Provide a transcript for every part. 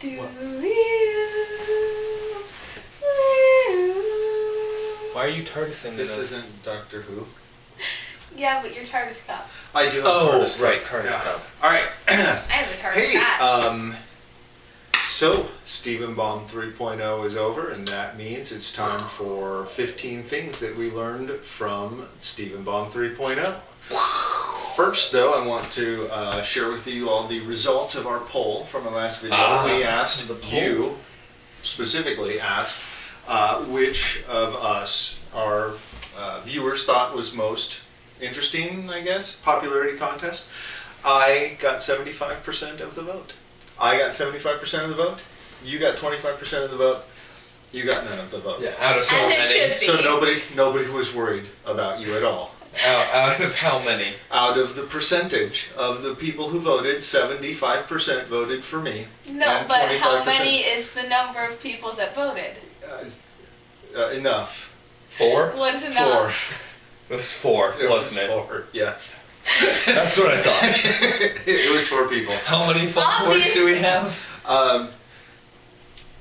Why are you TARDISing this? This isn't Doctor Who. Yeah, but you're TARDIS cup. I do have TARDIS cup. Right, TARDIS cup. Alright. I have a TARDIS hat. So, Stephen Bomb 3.0 is over, and that means it's time for 15 things that we learned from Stephen Bomb 3.0. First, though, I want to share with you all the results of our poll from the last video. We asked you, specifically asked, which of us our viewers thought was most interesting, I guess, popularity contest. I got 75% of the vote. I got 75% of the vote. You got 25% of the vote. You got none of the vote. Yeah, out of so many. As it should be. So nobody was worried about you at all. Out of how many? Out of the percentage of the people who voted, 75% voted for me. No, but how many is the number of people that voted? Enough. 4? What is enough? 4. It was 4, wasn't it? 4, yes. That's what I thought. It was 4 people. How many phone boards do we have?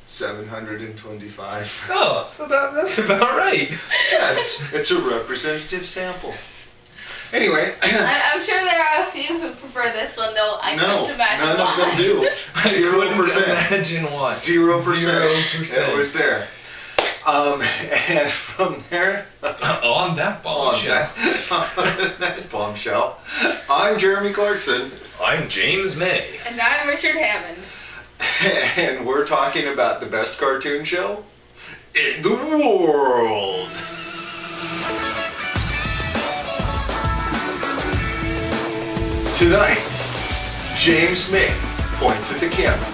725. Oh, so that's about right. Yeah, it's a representative sample. Anyway. I'm sure there are a few who prefer this one, though. I couldn't imagine none why. of them do. 0%. Imagine why. 0%. 0%. It was there. And from there, on that bombshell, I'm Jeremy Clarkson. I'm James May. And I'm Richard Hammond. And we're talking about the best cartoon show in the world. Tonight, James May points at the camera.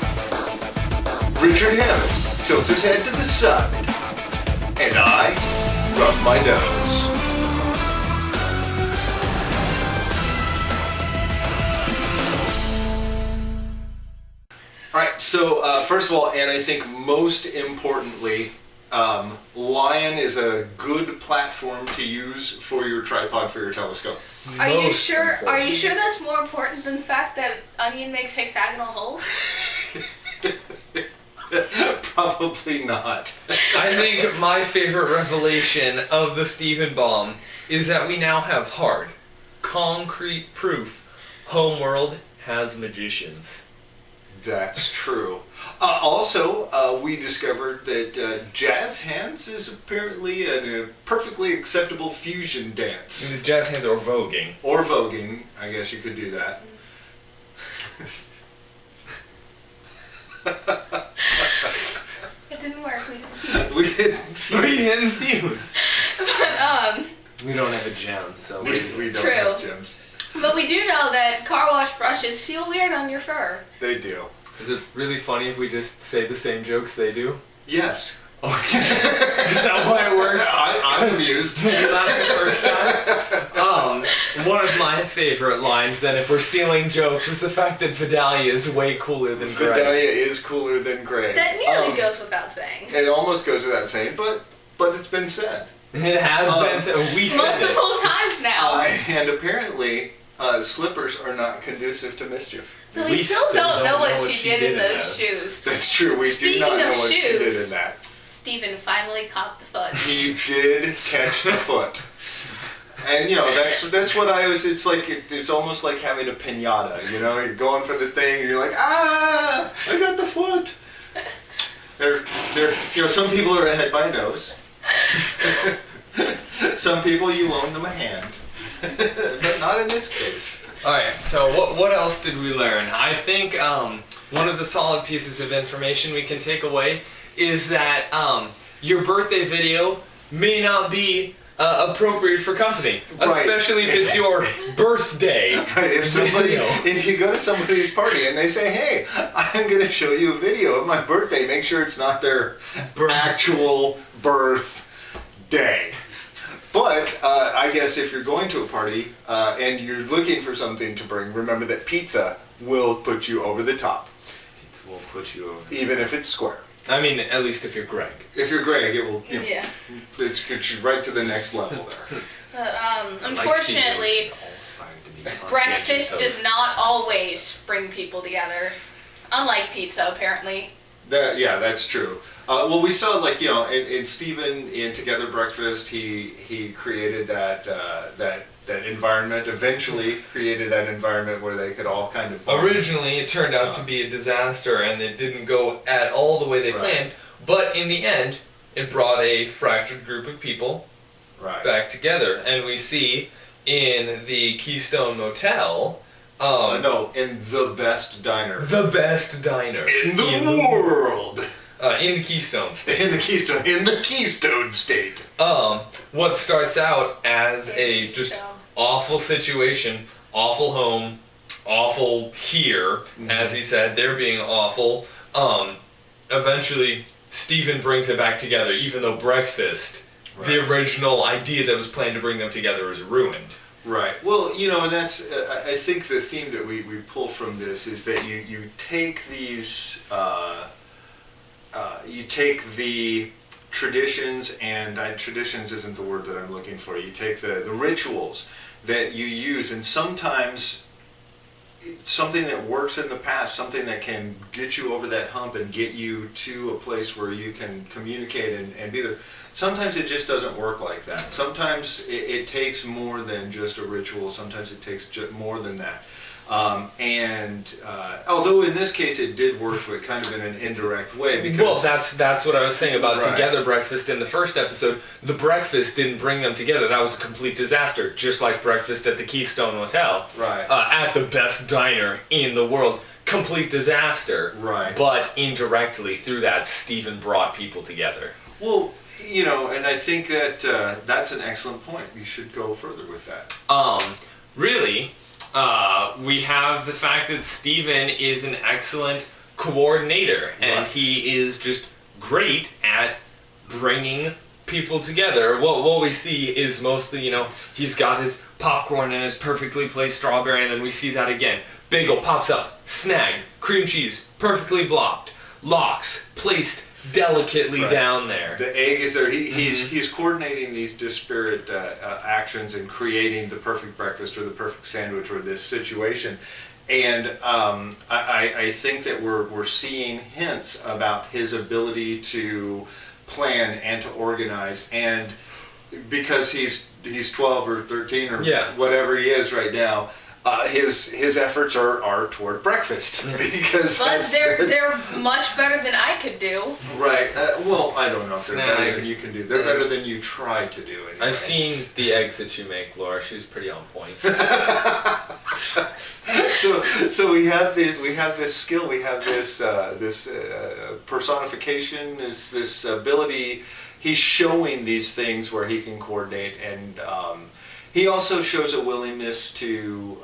Richard Hammond tilts his head to the side. And I rub my nose. Alright, so first of all, and I think most importantly, Lion is a good platform to use for your tripod for your telescope. Are you sure that's more important than the fact that Onion makes hexagonal holes? Probably not. I think my favorite revelation of the Stephen Bomb is that we now have hard, concrete proof Homeworld has magicians. That's true. Also, we discovered that jazz hands is apparently a perfectly acceptable fusion dance. Jazz hands or voguing. Or voguing, I guess you could do that. It didn't work. We didn't fuse. But we don't have a gem, so we don't have gems. But we do know that car wash brushes feel weird on your fur. They do. Is it really funny if we just say the same jokes they do? Yes. Okay. Is that why it works? I'm amused. Not the first time. One of my favorite lines, then, if we're stealing jokes, is the fact that Vidalia is way cooler than Greg. Vidalia is cooler than Greg. That nearly goes without saying. It almost goes without saying, but it's been said. It has been said. We said it. Multiple times now. And apparently, slippers are not conducive to mischief. So we still don't know what she did in those shoes. That's true. We do not know what she did in that. Stephen finally caught the foot. He did catch the foot. And that's what I was. It's like it's almost like having a piñata. You're going for the thing, and you're like, I got the foot. Some people are ahead by a nose. Some people you loan them a hand, but not in this case. All right. So what else did we learn? I think one of the solid pieces of information we can take away is that your birthday video may not be appropriate for company, especially if it's your birthday. Right. If you go to somebody's party and they say, "Hey, I'm going to show you a video of my birthday," make sure it's not their actual birthday. But I guess if you're going to a party and you're looking for something to bring, remember that pizza will put you over the top. Pizza will put you over. Even if it's square. I mean, at least if you're Greg. If you're Greg, it will. It gets you right to the next level there. But unfortunately, breakfast does not always bring people together. Unlike pizza, apparently. That's true. Well, we saw, like, you know, in Stephen in Together Breakfast, he created that environment. Eventually, created that environment where they could all kind of bond. Originally, it turned out to be a disaster, and it didn't go at all the way they planned. But in the end, it brought a fractured group of people back together, and we see in the Keystone Motel. No, in the best diner. The best diner in the world. In the Keystone State. In the Keystone State. What starts out as a just awful situation, awful home, awful here, as he said, they're being awful. Eventually, Stephen brings it back together, even though breakfast, the original idea that was planned to bring them together, is ruined. Right. Well, you know, and that's, I think the theme that we pull from this is that you take these, you take the traditions, and traditions isn't the word that I'm looking for, you take the rituals that you use, and sometimes something that works in the past, something that can get you over that hump and get you to a place where you can communicate and be there. Sometimes it just doesn't work like that. Sometimes it takes more than just a ritual. Sometimes it takes more than that. Although in this case it did work, but kind of in an indirect way. Because, well, that's what I was saying about Together Breakfast in the first episode. The breakfast didn't bring them together. That was a complete disaster, just like breakfast at the Keystone Hotel. Right. At the best diner in the world. Complete disaster. Right. But indirectly, through that, Stephen brought people together. Well, you know, and I think that that's an excellent point. You should go further with that. Really... we have the fact that Stephen is an excellent coordinator, and he is just great at bringing people together. What we see is mostly, you know, he's got his popcorn and his perfectly placed strawberry, and then we see that again. Bagel pops up, snagged, cream cheese, perfectly blocked, lox, placed delicately down there. The egg is there. He's coordinating these disparate actions and creating the perfect breakfast or the perfect sandwich or this situation. And I think that we're seeing hints about his ability to plan and to organize, and because he's 12 or 13 or whatever he is right now. His efforts are toward breakfast because they're much better than I could do. Right. Well, I don't know if they're better than you can do. They're better than you try to do. Anyway. I've seen the eggs that you make, Laura. She's pretty on point. So we have this skill. We have this personification. This ability. He's showing these things where he can coordinate, and he also shows a willingness to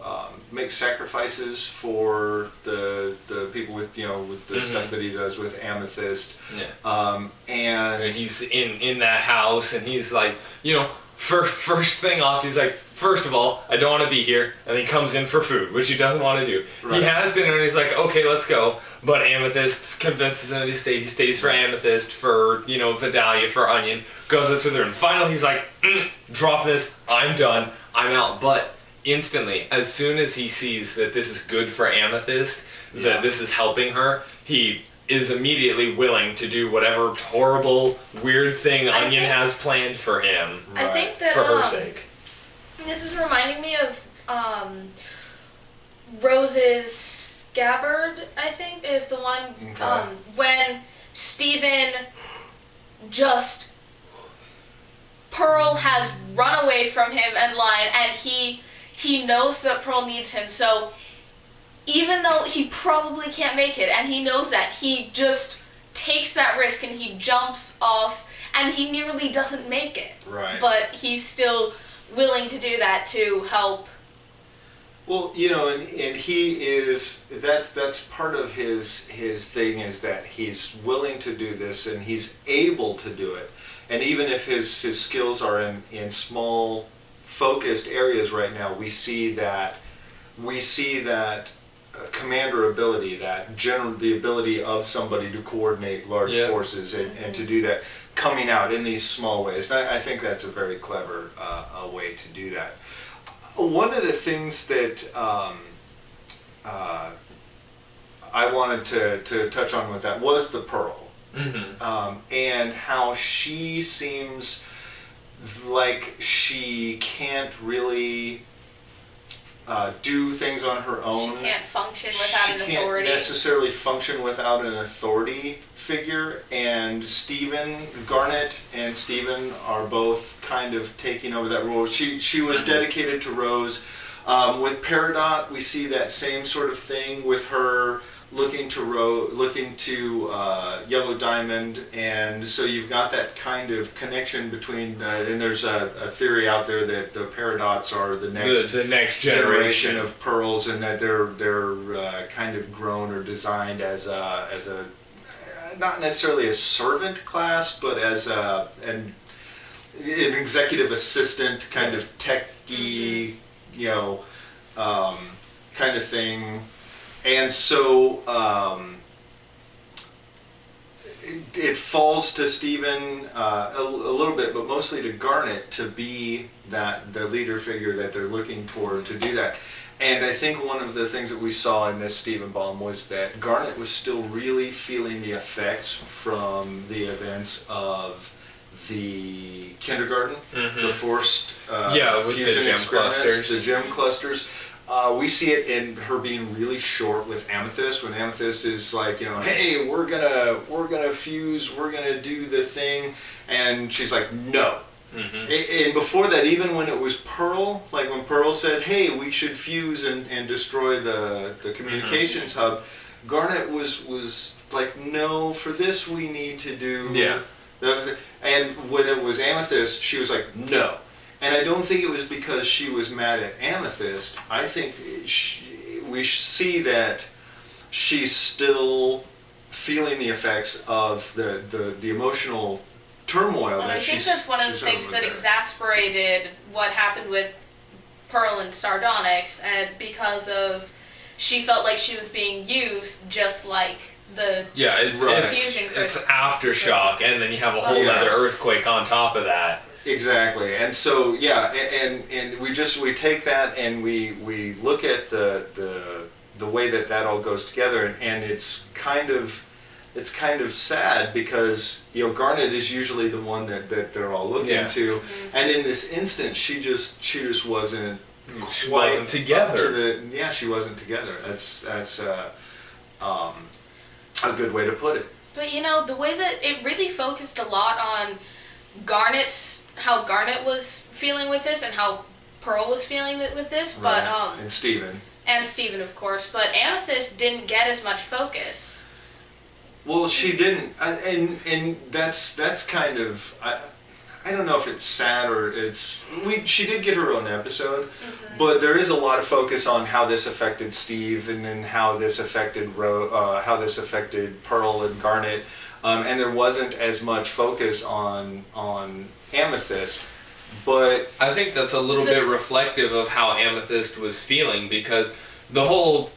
make sacrifices for the people with the stuff that he does with Amethyst. Yeah. And he's in that house, and he's like, first thing off, he's like, first of all, I don't want to be here, and he comes in for food, which he doesn't want to do. Right. He has dinner, and he's like, okay, let's go. But Amethyst convinces him to stay. He stays for Amethyst, for Vidalia, for Onion. Goes up to the room. Finally, he's like, drop this. I'm done. I'm out. But instantly, as soon as he sees that this is good for Amethyst, that this is helping her, he is immediately willing to do whatever horrible, weird thing Onion has planned for him. I think that for her sake. This is reminding me of Rose's scabbard. I think is the one when Stephen just Pearl has run away from him and lied, and he knows that Pearl needs him. So even though he probably can't make it, and he knows that, he just takes that risk and he jumps off, and he nearly doesn't make it. Right. But he's still willing to do that to help. Well, and he is, that's part of his thing, is that he's willing to do this and he's able to do it. And even if his skills are in small focused areas right now, we see that commander ability, the ability of somebody to coordinate large forces and to do that, coming out in these small ways. And I think that's a very clever way to do that. One of the things that I wanted to touch on with that was the Pearl. And how she seems like she can't really do things on her own. She can't function without an authority. She can't necessarily function without an authority figure, and Garnet and Steven are both kind of taking over that role. She was dedicated to Rose. With Peridot, we see that same sort of thing with her looking to Yellow Diamond, and so you've got that kind of connection between. And there's a theory out there that the Peridots are the next generation of pearls, and that they're kind of grown or designed as a not necessarily a servant class, but as an executive assistant kind of techy, kind of thing. And so it falls to Steven a little bit, but mostly to Garnet to be the leader figure that they're looking toward to do that. And I think one of the things that we saw in this Steven Baum was that Garnet was still really feeling the effects from the events of the kindergarten, the forced with fusion the gem experiments, clusters. the gem clusters. We see it in her being really short with Amethyst, when Amethyst is like, hey, we're gonna fuse, we're gonna do the thing, and she's like, no. And before that, even when it was Pearl, like when Pearl said, hey, we should fuse and destroy the communications hub, Garnet was like, no, for this we need to do the other thing. And when it was Amethyst, she was like, no. And I don't think it was because she was mad at Amethyst. I think we see that she's still feeling the effects of the emotional turmoil. And I think that's one of the things that exasperated what happened with Pearl and Sardonyx, and because of she felt like she was being used just like the fusion it's aftershock, and then you have a whole other earthquake on top of that. Exactly, and so and we take that and we look at the way that all goes together, and it's kind of sad because Garnet is usually the one that they're all looking to, and in this instance she just wasn't together. She wasn't together. That's a good way to put it. But the way that it really focused a lot on how Garnet was feeling with this and how Pearl was feeling with this, right. But and Steven. And Steven, of course, but Amethyst didn't get as much focus. Well, she didn't, and that's kind of I don't know if it's sad or she did get her own episode, but there is a lot of focus on how this affected Steve and then how this affected Pearl and Garnet, and there wasn't as much focus on Amethyst. But I think that's a little bit reflective of how Amethyst was feeling, because the whole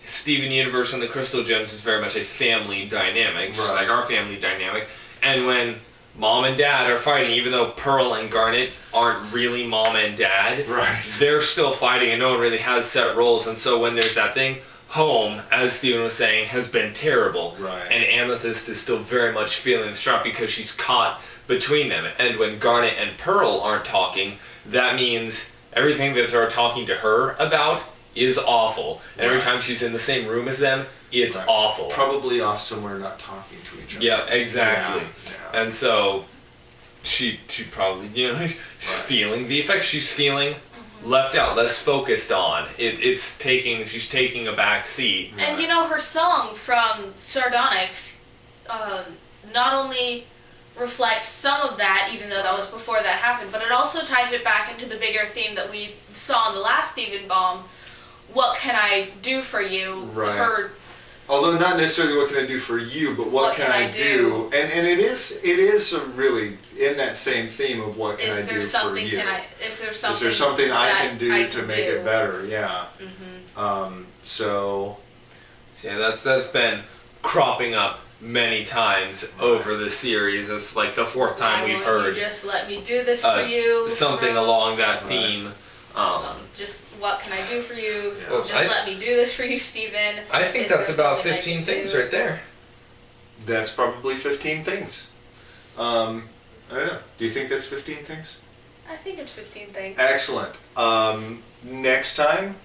Steven universe and the Crystal Gems is very much a family dynamic, just like our family dynamic. And when Mom and Dad are fighting, even though Pearl and Garnet aren't really Mom and Dad, they're still fighting, and no one really has set roles. And so when there's that thing, home, as Steven was saying, has been terrible. And Amethyst is still very much feeling the shock because she's caught between them. And when Garnet and Pearl aren't talking, that means everything that they're talking to her about is awful. And every time she's in the same room as them, it's awful. Probably off somewhere not talking to each other. Yeah, exactly. And so she probably, she's feeling the effects. She's feeling left out, less focused on. She's taking a back seat. And her song from Sardonyx not only reflects some of that, even though that was before that happened, but it also ties it back into the bigger theme that we saw in the last Steven Baum. What can I do for you? Although not necessarily what can I do for you, but what can I do? And it is a really in that same theme of what can I do for you? Is there something I can do to make it better? Yeah. So that's been cropping up many times over the series. It's like the fourth time we've heard. You just let me do this for you. Something along that theme. Just what can I do for you? Yeah. Well, Just I- let me do this for you, Stephen. I think Is that's there about something I 15 can things do? right there. That's probably 15 things. I don't know. Do you think that's 15 things? I think it's 15 things. Excellent. Next time,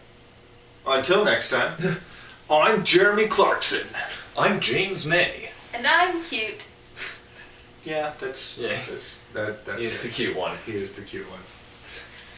until next time, I'm Jeremy Clarkson. I'm James May. And I'm cute. Yeah, that's Yeah. that. That's He's the nice. cute one. He is the cute one.